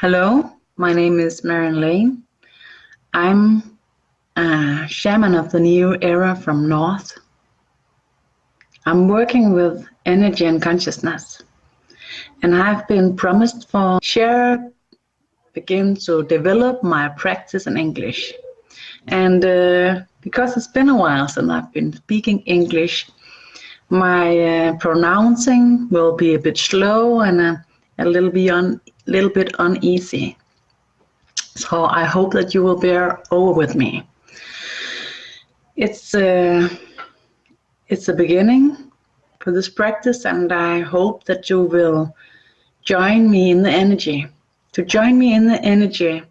Hello, my name is Marianne. I'm a shaman of the new era from North. I'm working with energy and consciousness, and I've been promised for begin to develop my practice in English. And because it's been a while since I've been speaking English, my pronouncing will be a bit slow and a little bit uneasy. So I hope that you will bear over with me. It's a beginning for this practice, and I hope that you will join me in the energy. To join me in the energy,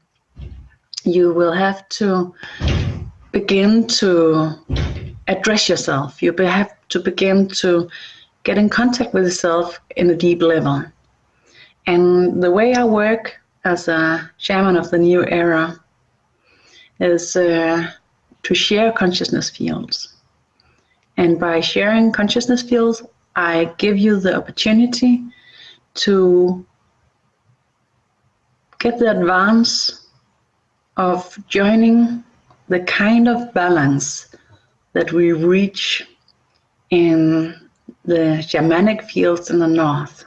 you will have to begin to address yourself. You have to begin to get in contact with yourself in a deep level. And the way I work as a shaman of the new era is to share consciousness fields. And by sharing consciousness fields, I give you the opportunity to get the advance of joining the kind of balance that we reach in the shamanic fields in the north.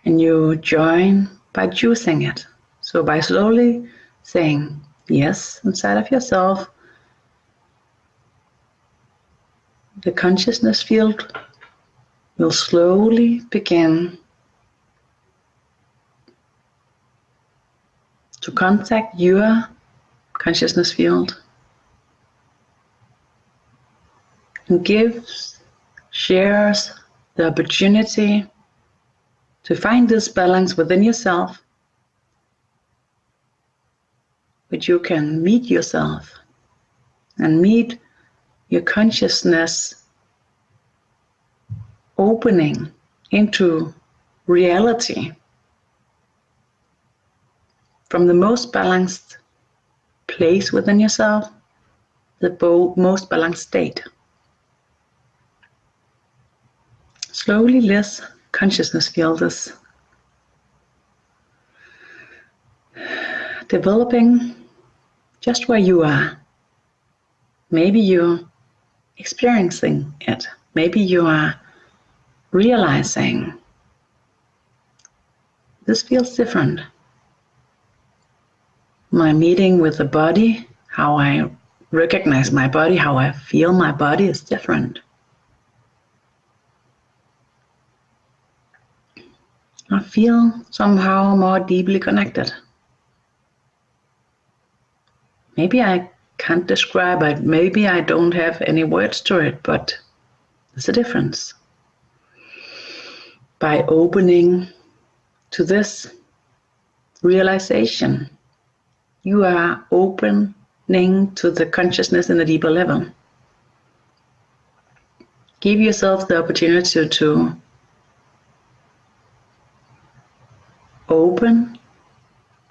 And you join by choosing it. So by slowly saying yes inside of yourself, the consciousness field will slowly begin to contact your consciousness field and shares the opportunity to find this balance within yourself, but you can meet yourself and meet your consciousness opening into reality from the most balanced place within yourself, the most balanced state. Slowly this consciousness field is developing just where you are. Maybe you're experiencing it. Maybe you are realizing this feels different. My meeting with the body, how I recognize my body, how I feel my body is different. I feel somehow more deeply connected. Maybe I can't describe it, maybe I don't have any words to it, but there's a difference. By opening to this realization, you are opening to the consciousness in a deeper level. Give yourself the opportunity to open,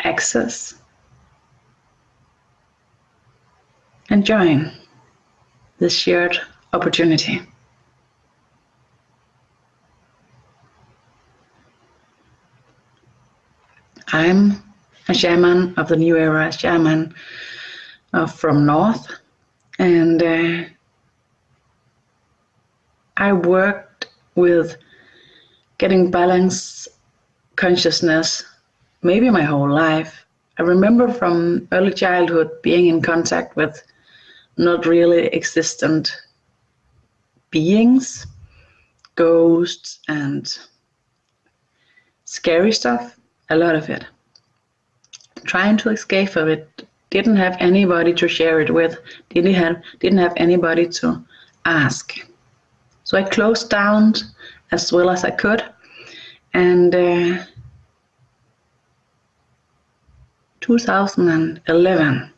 access, and join this shared opportunity. I'm a shaman of the new era, shaman from North, and I worked with getting balanced consciousness maybe my whole life. I remember from early childhood being in contact with not really existent beings, ghosts and scary stuff, a lot of it. Trying to escape from it, didn't have anybody to share it with, didn't have anybody to ask. So I closed down as well as I could, and 2011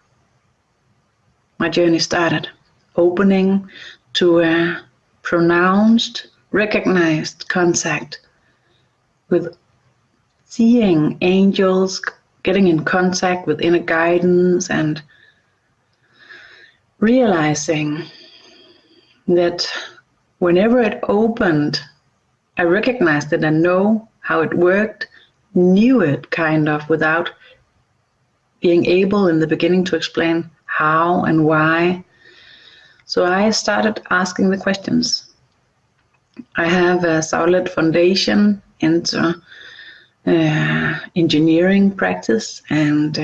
my journey started, opening to a pronounced, recognized contact with seeing angels, getting in contact with inner guidance, and realizing that whenever it opened, I recognized it and know how it worked, knew it kind of without being able in the beginning to explain how and why. So I started asking the questions. I have a solid foundation into engineering practice and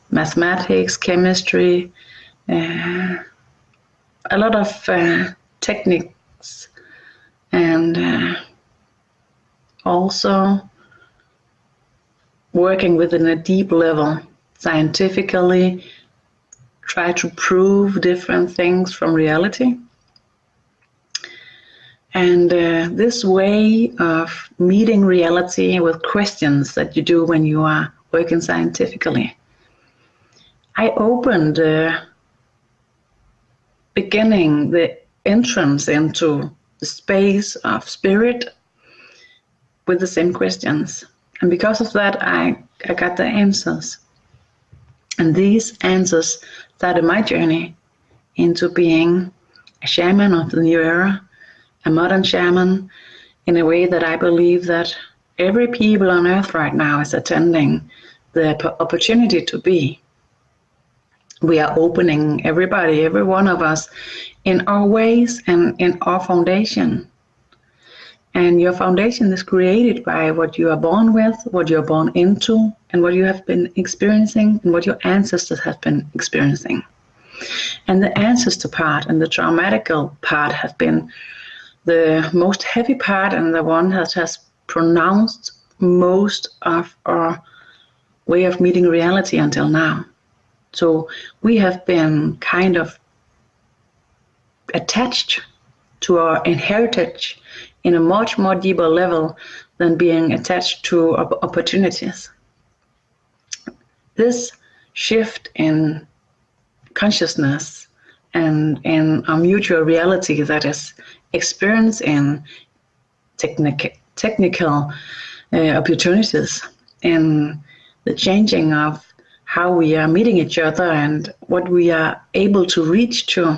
mathematics, chemistry, a lot of techniques, and also working within a deep level, scientifically, try to prove different things from reality. And this way of meeting reality with questions that you do when you are working scientifically, I opened the beginning, the entrance into the space of spirit with the same questions. And because of that, I got the answers. And these answers started my journey into being a shaman of the new era, a modern shaman, in a way that I believe that every people on earth right now is attending the opportunity to be. We are opening everybody, every one of us, in our ways and in our foundation. And your foundation is created by what you are born with, what you're born into, and what you have been experiencing, and what your ancestors have been experiencing. And the ancestor part and the traumatical part have been the most heavy part, and the one that has pronounced most of our way of meeting reality until now. So we have been kind of attached to our inheritance in a much more deeper level than being attached to opportunities. This shift in consciousness and in our mutual reality that is experienced in technical opportunities, in the changing of how we are meeting each other and what we are able to reach to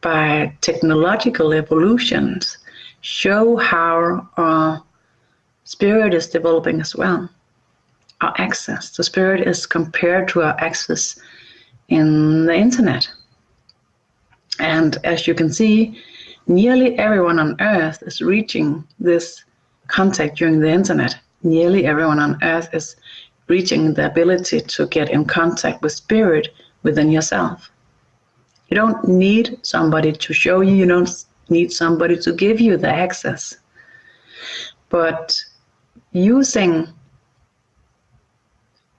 by technological evolutions, show how our spirit is developing as well. Our access to spirit is compared to our access in the internet. And as you can see, nearly everyone on earth is reaching this contact during the internet. Nearly everyone on earth is reaching the ability to get in contact with spirit within yourself. You don't need somebody to show you, you don't need somebody to give you the access. But using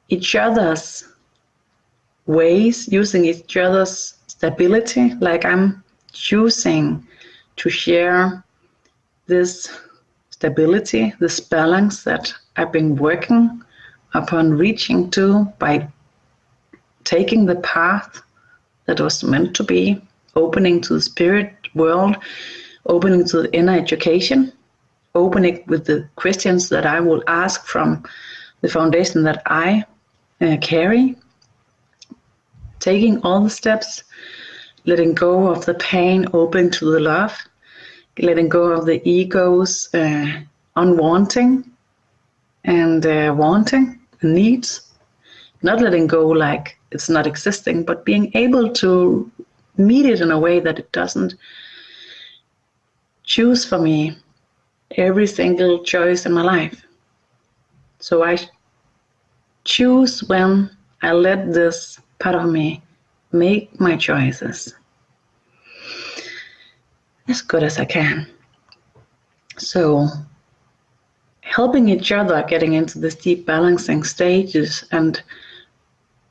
each other's ways, using each other's stability, like I'm choosing to share this stability, this balance that I've been working upon reaching to by taking the path that was meant to be, opening to the spirit world, opening to the inner education, opening with the questions that I will ask from the foundation that I carry, taking all the steps, letting go of the pain, opening to the love, letting go of the ego's unwanting and wanting needs, not letting go like it's not existing, but being able to meet it in a way that it doesn't choose for me every single choice in my life. So I choose when I let this part of me make my choices as good as I can. So helping each other getting into this deep balancing stages and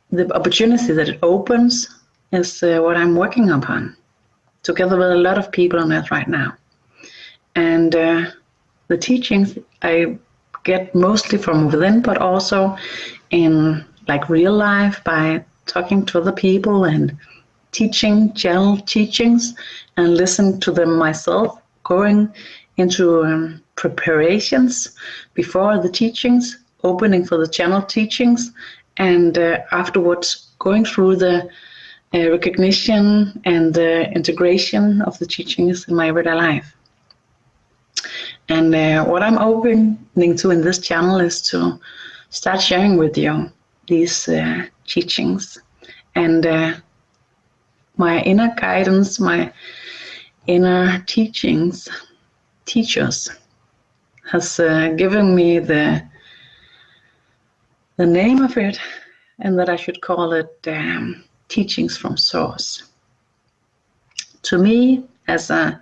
the opportunity that it opens is what I'm working upon together with a lot of people on earth right now. And the teachings I get mostly from within, but also in like real life by talking to other people and teaching channel teachings and listen to them myself, going into preparations before the teachings, opening for the channel teachings, and afterwards going through the recognition and the integration of the teachings in my everyday life. And what I'm opening to in this channel is to start sharing with you these teachings and my inner guidance, my inner teachers has given me the name of it, and that I should call it teachings from source. To me, as a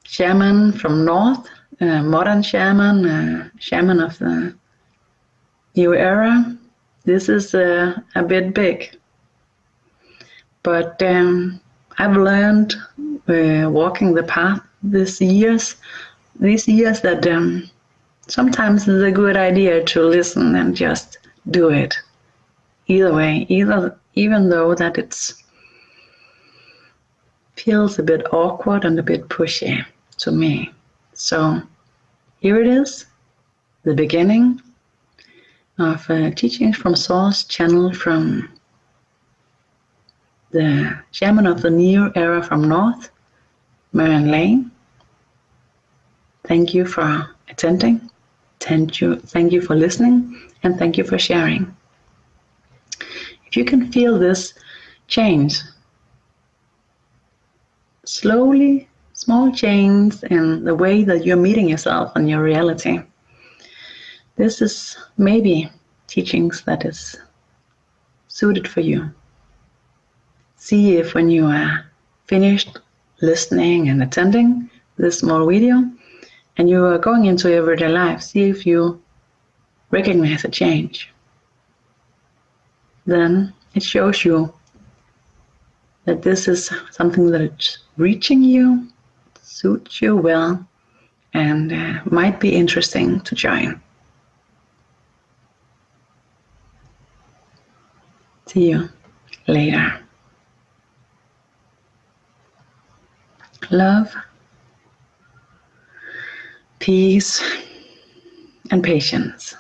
shaman from North, modern shaman, shaman of the new era, this is a bit big. But I've learned walking the path these years that sometimes it's a good idea to listen and just do it. Either way, even though that it's feels a bit awkward and a bit pushy to me. So here it is, the beginning of teachings from Source channel from the shaman of the new era from North, Marianne. Thank you for attending. Thank you for listening, and thank you for sharing. If you can feel this change, slowly, small change in the way that you're meeting yourself and your reality, this is maybe teachings that is suited for you. See if when you are finished listening and attending this small video and you are going into everyday life, see if you recognize a change. Then it shows you that this is something that is reaching you, suits you well, and might be interesting to join. See you later. Love, peace, and patience.